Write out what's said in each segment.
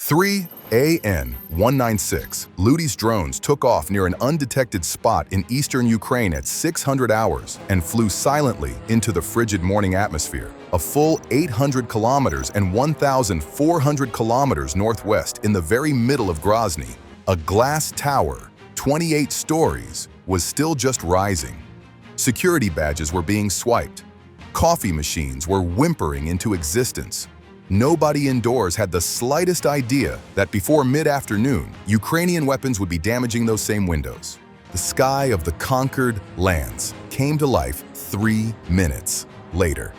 3AN-196 Luty's drones took off near an undetected spot in eastern Ukraine at 600 hours and flew silently into the frigid morning atmosphere, a full 800 kilometers and 1,400 kilometers northwest in the very middle of Grozny. A glass tower, 28 stories, was still just rising. Security badges were being swiped. Coffee machines were whimpering into existence. Nobody indoors had the slightest idea that before mid-afternoon, Ukrainian weapons would be damaging those same windows. The sky of the conquered lands came to life 3 minutes later.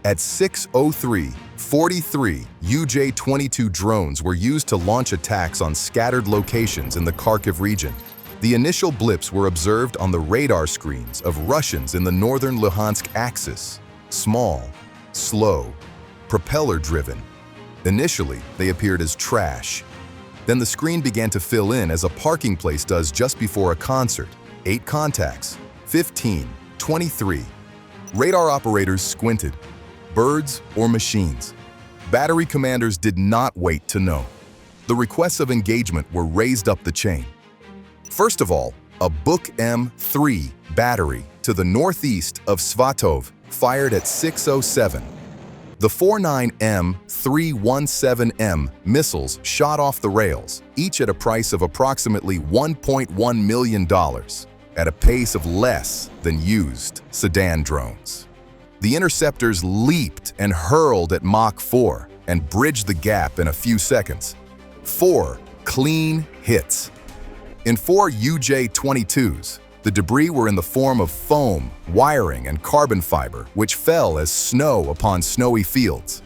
At 6:03, 43 UJ-22 drones were used to launch attacks on scattered locations in the Kharkiv region. The initial blips were observed on the radar screens of Russians in the northern Luhansk axis. Small, slow, propeller-driven. Initially, they appeared as trash. Then the screen began to fill in as a parking place does just before a concert. 8 contacts, 15, 23. Radar operators squinted. Birds or machines? Battery commanders did not wait to know. The requests of engagement were raised up the chain. First of all, a Buk M3 battery to the northeast of Svatov fired at 6:07. The 49M317M missiles shot off the rails, each at a price of approximately $1.1 million, at a pace of less than used sedan drones. The interceptors leaped and hurled at Mach 4 and bridged the gap in a few seconds. 4 clean hits. In 4 UJ-22s, the debris were in the form of foam, wiring, and carbon fiber, which fell as snow upon snowy fields.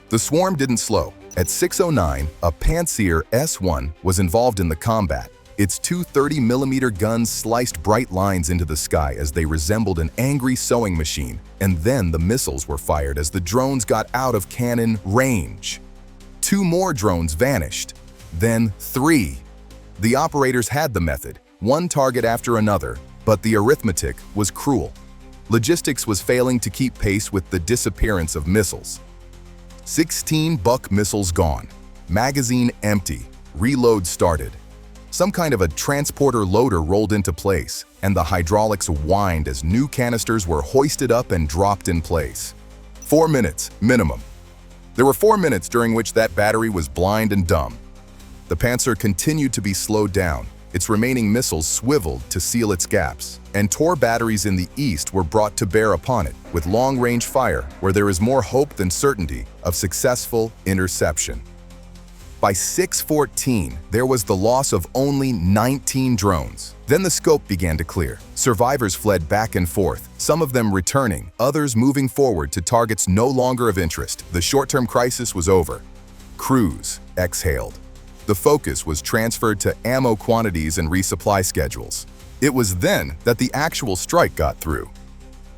The swarm didn't slow. At 6:09, a Pantsir S-1 was involved in the combat. Its 2 30mm guns sliced bright lines into the sky as they resembled an angry sewing machine, and then the missiles were fired as the drones got out of cannon range. 2 more drones vanished. Then 3. The operators had the method. One target after another, but the arithmetic was cruel. Logistics was failing to keep pace with the disappearance of missiles. 16 Buk missiles gone. Magazine empty. Reload started. Some kind of a transporter loader rolled into place, and the hydraulics whined as new canisters were hoisted up and dropped in place. 4 minutes, minimum. There were 4 minutes during which that battery was blind and dumb. The Panzer continued to be slowed down. Its remaining missiles swiveled to seal its gaps, and Tor batteries in the east were brought to bear upon it, with long-range fire, where there is more hope than certainty of successful interception. By 6:14, there was the loss of only 19 drones. Then the scope began to clear. Survivors fled back and forth, some of them returning, others moving forward to targets no longer of interest. The short-term crisis was over. Crews exhaled. The focus was transferred to ammo quantities and resupply schedules. It was then that the actual strike got through.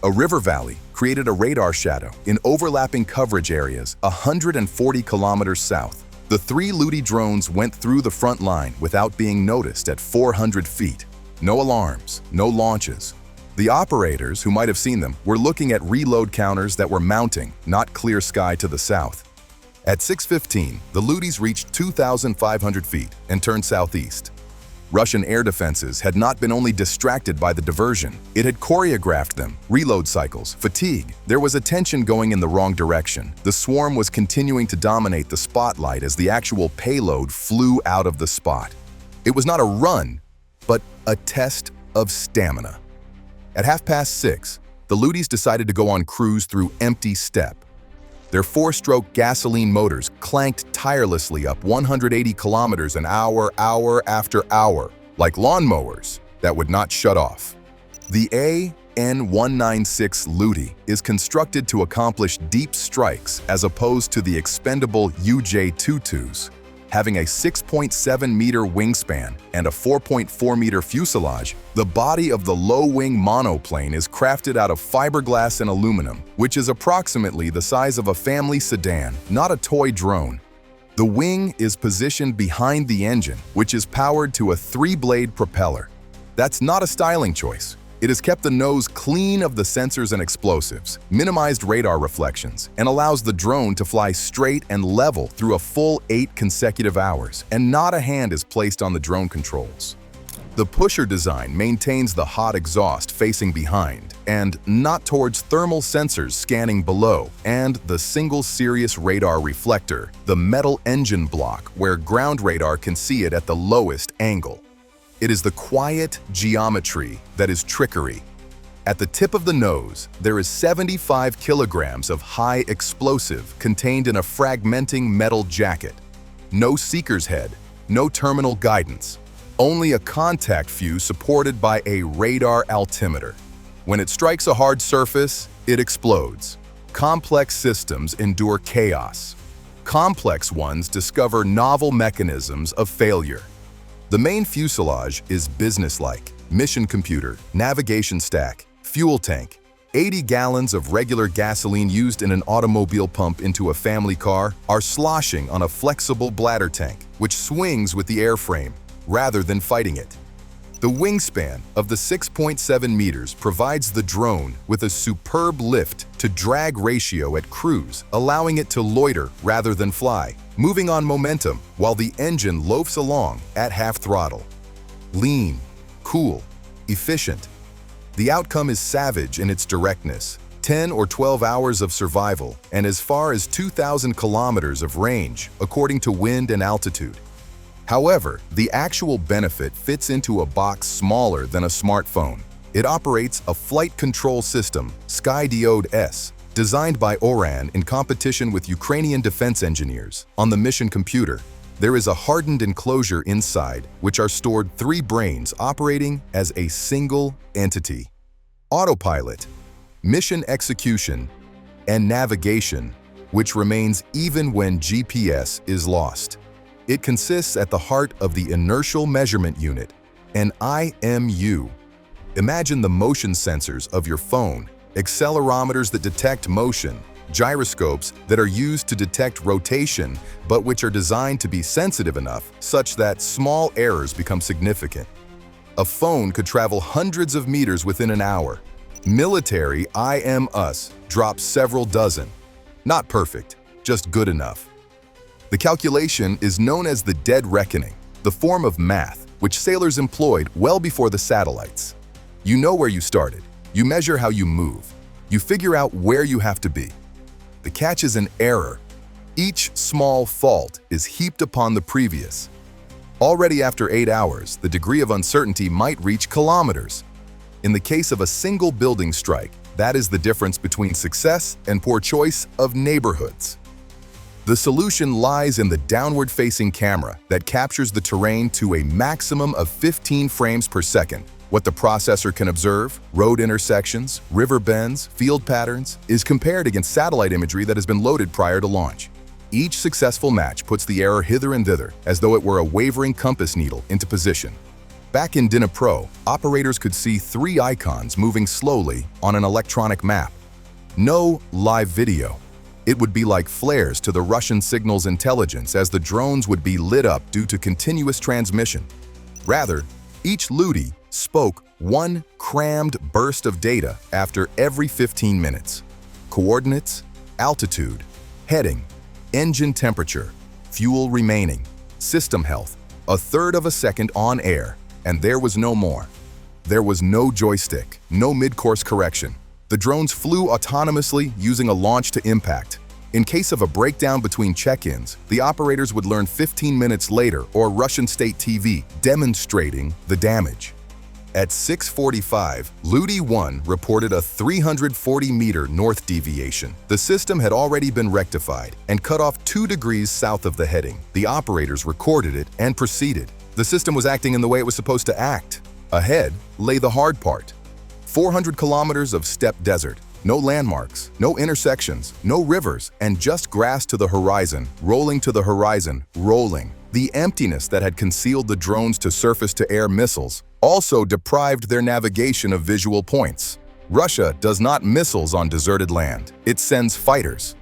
A river valley created a radar shadow in overlapping coverage areas 140 kilometers south. The 3 Luty drones went through the front line without being noticed at 400 feet. No alarms, no launches. The operators, who might have seen them, were looking at reload counters that were mounting, not clear sky to the south. At 6:15, the Lutys reached 2,500 feet and turned southeast. Russian air defenses had not been only distracted by the diversion, it had choreographed them. Reload cycles, fatigue. There was a tension going in the wrong direction. The swarm was continuing to dominate the spotlight as the actual payload flew out of the spot. It was not a run, but a test of stamina. At 6:30, the Lutys decided to go on cruise through empty steppe. Their 4-stroke gasoline motors clanked tirelessly up 180 kilometers an hour, hour after hour, like lawnmowers that would not shut off. The AN-196 Luty is constructed to accomplish deep strikes as opposed to the expendable UJ-22s. Having a 6.7-meter wingspan and a 4.4-meter fuselage, the body of the low-wing monoplane is crafted out of fiberglass and aluminum, which is approximately the size of a family sedan, not a toy drone. The wing is positioned behind the engine, which is powered to a 3-blade propeller. That's not a styling choice. It has kept the nose clean of the sensors and explosives, minimized radar reflections, and allows the drone to fly straight and level through a full 8 consecutive hours, and not a hand is placed on the drone controls. The pusher design maintains the hot exhaust facing behind and not towards thermal sensors scanning below, and the single Sirius radar reflector, the metal engine block where ground radar can see it at the lowest angle. It is the quiet geometry that is trickery. At the tip of the nose, there is 75 kilograms of high explosive contained in a fragmenting metal jacket. No seeker's head, no terminal guidance. Only a contact fuse supported by a radar altimeter. When it strikes a hard surface, it explodes. Complex systems endure chaos. Complex ones discover novel mechanisms of failure. The main fuselage is businesslike. Mission computer, navigation stack, fuel tank. 80 gallons of regular gasoline used in an automobile pump into a family car are sloshing on a flexible bladder tank, which swings with the airframe, rather than fighting it. The wingspan of the 6.7 meters provides the drone with a superb lift-to-drag ratio at cruise, allowing it to loiter rather than fly, moving on momentum while the engine loafs along at half throttle. Lean, cool, efficient. The outcome is savage in its directness. 10 or 12 hours of survival and as far as 2,000 kilometers of range, according to wind and altitude. However, the actual benefit fits into a box smaller than a smartphone. It operates a flight control system, Skydiode S, designed by Oran in competition with Ukrainian defense engineers. On the mission computer, there is a hardened enclosure inside, which are stored 3 brains operating as a single entity. Autopilot, mission execution, and navigation, which remains even when GPS is lost. It consists at the heart of the Inertial Measurement Unit, an IMU. Imagine the motion sensors of your phone, accelerometers that detect motion, gyroscopes that are used to detect rotation, but which are designed to be sensitive enough such that small errors become significant. A phone could travel hundreds of meters within an hour. Military IMUs drop several dozen. Not perfect, just good enough. The calculation is known as the dead reckoning, the form of math which sailors employed well before the satellites. You know where you started. You measure how you move. You figure out where you have to be. The catch is an error. Each small fault is heaped upon the previous. Already after 8 hours, the degree of uncertainty might reach kilometers. In the case of a single building strike, that is the difference between success and poor choice of neighborhoods. The solution lies in the downward-facing camera that captures the terrain to a maximum of 15 frames per second. What the processor can observe, road intersections, river bends, field patterns, is compared against satellite imagery that has been loaded prior to launch. Each successful match puts the error hither and thither, as though it were a wavering compass needle, into position. Back in Dnipro, operators could see 3 icons moving slowly on an electronic map. No live video. It would be like flares to the Russian signals intelligence, as the drones would be lit up due to continuous transmission. Rather, each Ludi spoke one crammed burst of data after every 15 minutes. Coordinates, altitude, heading, engine temperature, fuel remaining, system health, a third of a second on air, and there was no more. There was no joystick, no mid-course correction. The drones flew autonomously using a launch to impact. In case of a breakdown between check-ins, the operators would learn 15 minutes later, or Russian state TV, demonstrating the damage. At 6:45, Ludi 1 reported a 340-meter north deviation. The system had already been rectified and cut off 2 degrees south of the heading. The operators recorded it and proceeded. The system was acting in the way it was supposed to act. Ahead lay the hard part. 400 kilometers of steppe desert. No landmarks, no intersections, no rivers, and just grass to the horizon, rolling to the horizon, rolling. The emptiness that had concealed the drones to surface-to-air missiles also deprived their navigation of visual points. Russia does not missiles on deserted land. It sends fighters.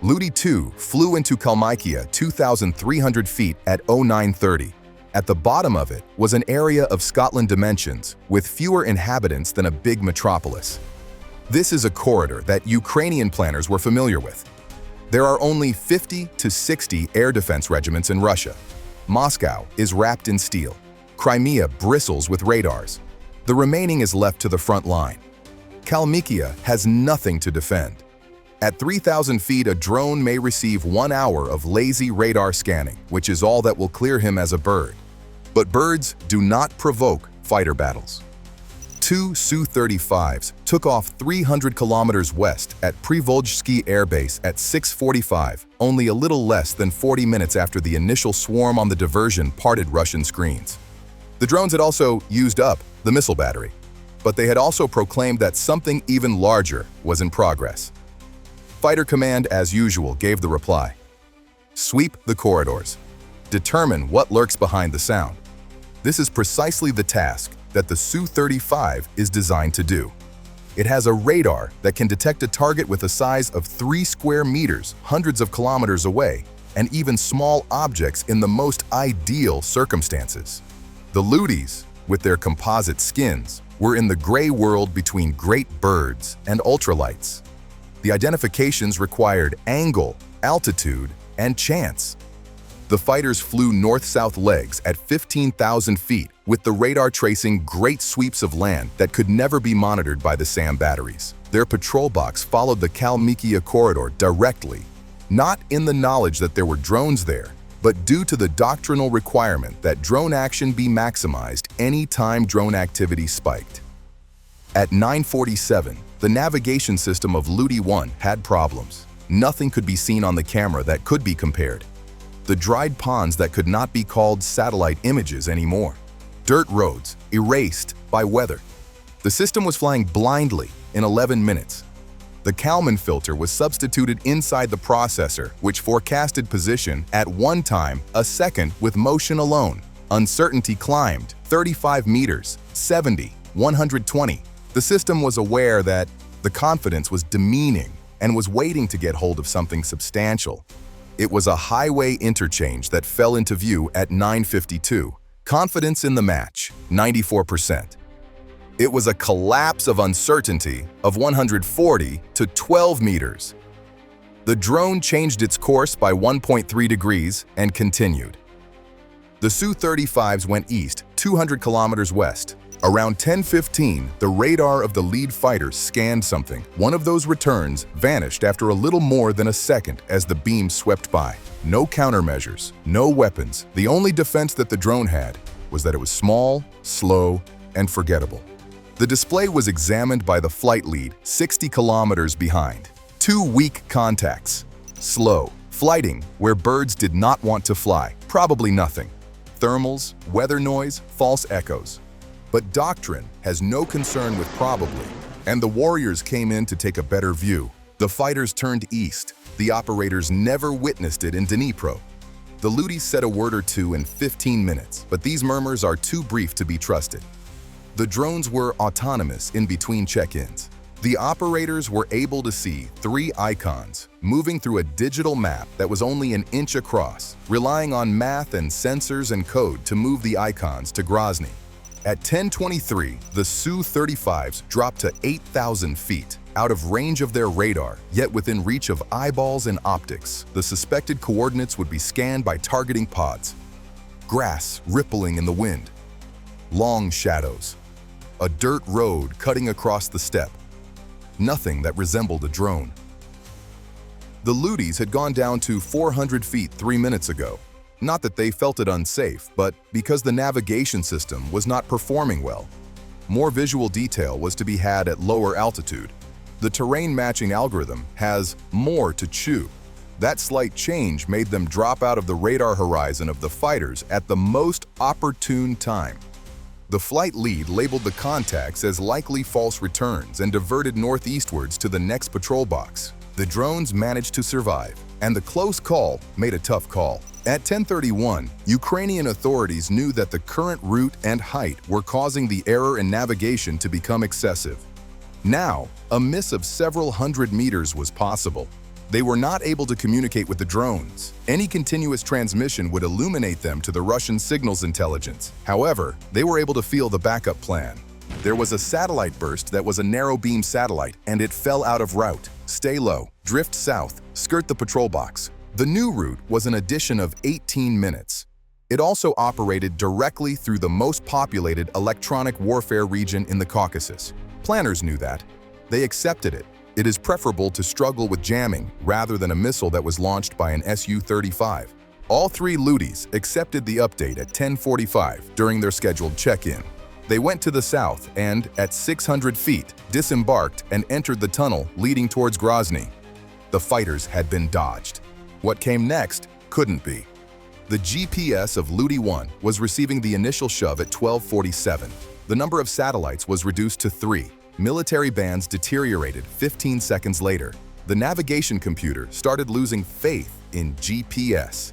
Ludi 2 flew into Kalmykia 2,300 feet at 0930. At the bottom of it was an area of Scotland dimensions with fewer inhabitants than a big metropolis. This is a corridor that Ukrainian planners were familiar with. There are only 50 to 60 air defense regiments in Russia. Moscow is wrapped in steel. Crimea bristles with radars. The remaining is left to the front line. Kalmykia has nothing to defend. At 3,000 feet, a drone may receive 1 hour of lazy radar scanning, which is all that will clear him as a bird. But birds do not provoke fighter battles. Two Su-35s took off 300 kilometers west at Privolzhsky Air Base at 6:45, only a little less than 40 minutes after the initial swarm on the diversion parted Russian screens. The drones had also used up the missile battery, but they had also proclaimed that something even larger was in progress. Fighter Command, as usual, gave the reply. Sweep the corridors. Determine what lurks behind the sound. This is precisely the task that the Su-35 is designed to do. It has a radar that can detect a target with a size of 3 square meters, hundreds of kilometers away, and even small objects in the most ideal circumstances. The Ludies, with their composite skins, were in the gray world between great birds and ultralights. The identifications required angle, altitude, and chance. The fighters flew north-south legs at 15,000 feet, with the radar tracing great sweeps of land that could never be monitored by the SAM batteries. Their patrol box followed the Kalmykia corridor directly, not in the knowledge that there were drones there, but due to the doctrinal requirement that drone action be maximized any time drone activity spiked. At 9:47, the navigation system of Ludi 1 had problems. Nothing could be seen on the camera that could be compared. The dried ponds that could not be called satellite images anymore. Dirt roads, erased by weather. The system was flying blindly in 11 minutes. The Kalman filter was substituted inside the processor, which forecasted position at one time a second with motion alone. Uncertainty climbed 35 meters, 70, 120. The system was aware that the confidence was demeaning and was waiting to get hold of something substantial. It was a highway interchange that fell into view at 9:52. Confidence in the match, 94%. It was a collapse of uncertainty of 140 to 12 meters. The drone changed its course by 1.3 degrees and continued. The Su-35s went east, 200 kilometers west. Around 10:15, the radar of the lead fighter scanned something. One of those returns vanished after a little more than a second as the beam swept by. No countermeasures, no weapons. The only defense that the drone had was that it was small, slow, and forgettable. The display was examined by the flight lead 60 kilometers behind. 2 weak contacts. Slow. Flighting where birds did not want to fly. Probably nothing. Thermals, weather noise, false echoes. But doctrine has no concern with probably, and the warriors came in to take a better view. The fighters turned east. The operators never witnessed it in Dnipro. The Ludies said a word or two in 15 minutes, but these murmurs are too brief to be trusted. The drones were autonomous in between check-ins. The operators were able to see 3 icons moving through a digital map that was only an inch across, relying on math and sensors and code to move the icons to Grozny. At 10:23, the Su-35s dropped to 8,000 feet, out of range of their radar, yet within reach of eyeballs and optics. The suspected coordinates would be scanned by targeting pods. Grass rippling in the wind. Long shadows. A dirt road cutting across the steppe. Nothing that resembled a drone. The Ludies had gone down to 400 feet 3 minutes ago. Not that they felt it unsafe, but because the navigation system was not performing well. More visual detail was to be had at lower altitude. The terrain matching algorithm has more to chew. That slight change made them drop out of the radar horizon of the fighters at the most opportune time. The flight lead labeled the contacts as likely false returns and diverted northeastwards to the next patrol box. The drones managed to survive, and the close call made a tough call. At 10:31, Ukrainian authorities knew that the current route and height were causing the error in navigation to become excessive. Now, a miss of several hundred meters was possible. They were not able to communicate with the drones. Any continuous transmission would illuminate them to the Russian signals intelligence. However, they were able to feel the backup plan. There was a satellite burst that was a narrow-beam satellite, and it fell out of route. Stay low, drift south, skirt the patrol box. The new route was an addition of 18 minutes. It also operated directly through the most populated electronic warfare region in the Caucasus. Planners knew that. They accepted it. It is preferable to struggle with jamming rather than a missile that was launched by an Su-35. All three Ludis accepted the update at 10:45 during their scheduled check-in. They went to the south and, at 600 feet, disembarked and entered the tunnel leading towards Grozny. The fighters had been dodged. What came next couldn't be. The GPS of Ludi 1 was receiving the initial shove at 12:47. The number of satellites was reduced to 3. Military bands deteriorated 15 seconds later. The navigation computer started losing faith in GPS.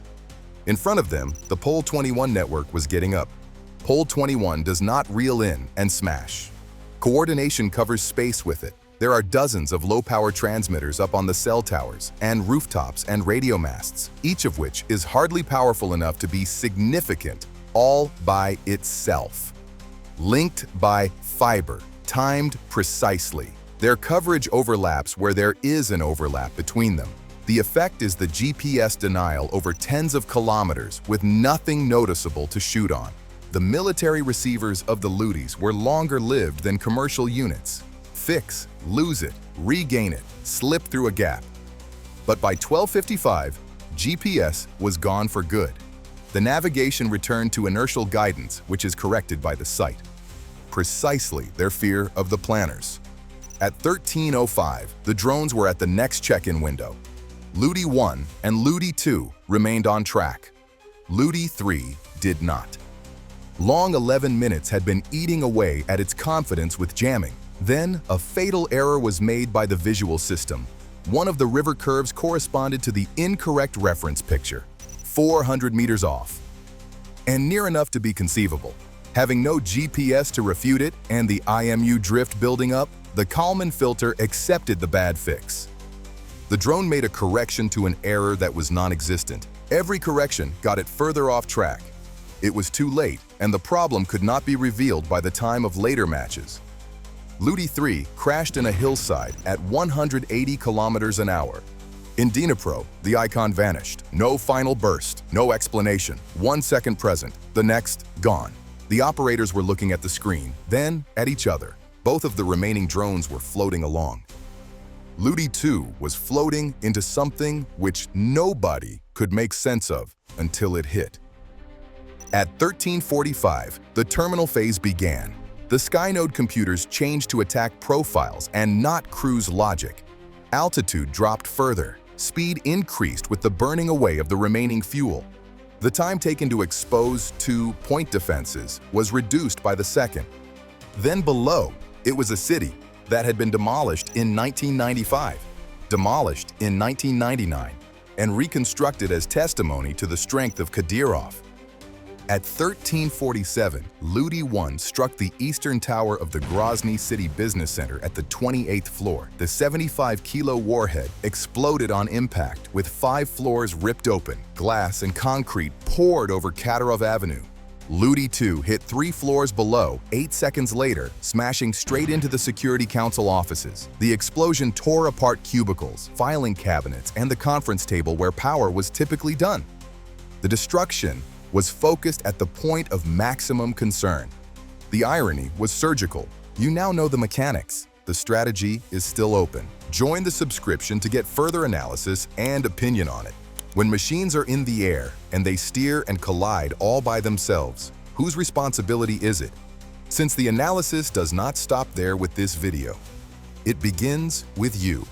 In front of them, the Pole 21 network was getting up. Pole 21 does not reel in and smash. Coordination covers space with it. There are dozens of low-power transmitters up on the cell towers and rooftops and radio masts, each of which is hardly powerful enough to be significant all by itself. Linked by fiber, timed precisely. Their coverage overlaps where there is an overlap between them. The effect is the GPS denial over tens of kilometers with nothing noticeable to shoot on. The military receivers of the Ludis were longer lived than commercial units. Fix, lose it, regain it, slip through a gap. But by 12:55, GPS was gone for good. The navigation returned to inertial guidance, which is corrected by the site. Precisely their fear of the planners. At 13:05, the drones were at the next check-in window. Ludi 1 and Ludi 2 remained on track. Ludi 3 did not. Long 11 minutes had been eating away at its confidence with jamming. Then, a fatal error was made by the visual system. One of the river curves corresponded to the incorrect reference picture, 400 meters off, and near enough to be conceivable. Having no GPS to refute it and the IMU drift building up, the Kalman filter accepted the bad fix. The drone made a correction to an error that was non-existent. Every correction got it further off track. It was too late, and the problem could not be revealed by the time of later matches. Ludi 3 crashed in a hillside at 180 kilometers an hour. In Dnipro, the icon vanished. No final burst, no explanation. 1 second present, the next, gone. The operators were looking at the screen, then at each other. Both of the remaining drones were floating along. Ludi 2 was floating into something which nobody could make sense of until it hit. At 13:45, the terminal phase began. The Skynode computers changed to attack profiles and not cruise logic. Altitude dropped further. Speed increased with the burning away of the remaining fuel. The time taken to expose 2 point defenses was reduced by the second. Then below, it was a city that had been demolished in 1995, demolished in 1999, and reconstructed as testimony to the strength of Kadyrov. At 13:47, Ludi 1 struck the eastern tower of the Grozny City Business Center at the 28th floor. The 75-kilo warhead exploded on impact, with 5 floors ripped open. Glass and concrete poured over Kadyrov Avenue. Ludi 2 hit 3 floors below 8 seconds later, smashing straight into the Security Council offices. The explosion tore apart cubicles, filing cabinets, and the conference table where power was typically done. The destruction was focused at the point of maximum concern. The irony was surgical. You now know the mechanics. The strategy is still open. Join the subscription to get further analysis and opinion on it. When machines are in the air and they steer and collide all by themselves, whose responsibility is it? Since the analysis does not stop there with this video, it begins with you.